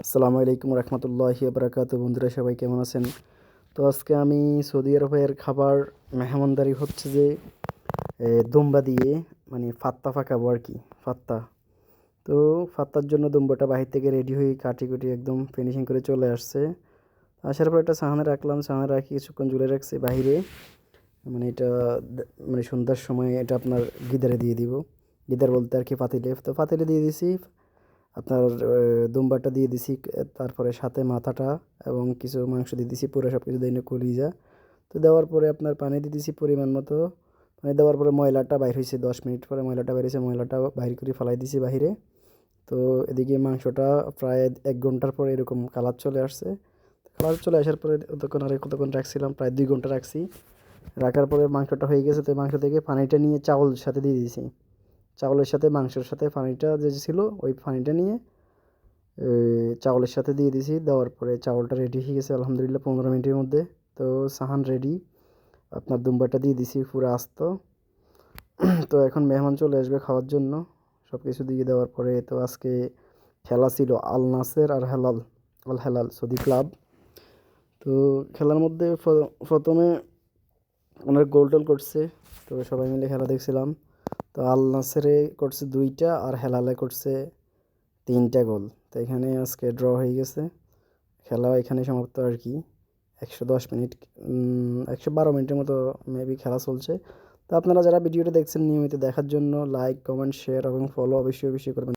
আসসালামু আলাইকুম রহমতুল্লাহি বারাকাতুহু। বন্ধুরা সবাই কেমন আছেন? তো আজকে আমি সৌদি আরবের খাবার মেহমানদারি হচ্ছে যে দুম্বা দিয়ে মানে ফাত্তা পাকাবো আর কি। ফাত্তা, তো ফাত্তার জন্য দুম্বাটা বাহির থেকে রেডি হয়ে কাটি কুটি একদম ফিনিশিং করে চলে আসছে। আসার পর একটা সাহানে রাখলাম, সাহানে রাখি কিছুক্ষণ ঝুলে রাখছি বাহিরে। মানে এটা মানে সন্ধ্যার সময় এটা আপনার গিদারে দিয়ে দিব। গিদার বলতে আর কি পাতিলে, তো পাতিলে দিয়ে দিছি আপনার দুম্বাটা দিয়ে দিছি, তারপরে সাথে মাথাটা এবং কিছু মাংস দিয়ে দিছি, পুরো সব কিছু দিয়ে কলিজা। তো দেওয়ার পরে আপনার পানি দিয়ে দিছি পরিমাণ মতো। পানি দেওয়ার পরে ময়লাটা বাইর হয়েছে, 10 মিনিট পরে ময়লাটা বাইর হয়েছে, ময়লাটা বাইর করে ফেলাই দিছি বাহিরে। তো এদিকে মাংসটা প্রায় 1 ঘন্টার পরে এরকম কালার চলে আসছে। কালার চলে আসার পরে কতক্ষণ রাখছিলাম, প্রায় 2 ঘন্টা রাখছি। রাখার পরে মাংসটা হয়ে গেছে, তো মাংস থেকে পানিটা নিয়ে চাউলের সাথে দিয়ে দিয়েছি। চাউলের সাথে মাংসের সাথে পানিটা যে ছিল ওই পানিটা নিয়ে চাউলের সাথে দিয়ে দিছি। দেওয়ার পরে চাউলটা রেডি হয়ে গেছে আলহামদুলিল্লাহ 15 মিনিটের মধ্যে। তো সাহান রেডি, আপনার দুম্বাটা দিয়ে দিছি পুরো আস্ত। তো এখন মেহমান চলে আসবে খাওয়ার জন্য। সব কিছু দিয়ে দেওয়ার পরে তো আজকে খেলা ছিল আল নাসের আর হেলাল, আল হেলাল সৌদি ক্লাব। তো খেলার মধ্যে প্রথমে অনেক গোল টোল করছে, তো সবাই মিলে খেলা দেখছিলাম। তো আল নাসেরে করছে 2টা আর হেলালে করছে 3টা গোল। তো এখানে আজকে ড্র হয়ে গেছে, খেলা এখানে সমাপ্ত আর কি। 110 মিনিট, 112 মিনিটের মতো মেবি খেলা চলছে। তো আপনারা যারা ভিডিওটা দেখছেন নিয়মিত দেখার জন্য লাইক কমেন্ট শেয়ার এবং ফলো অবশ্যই অবশ্যই করবেন।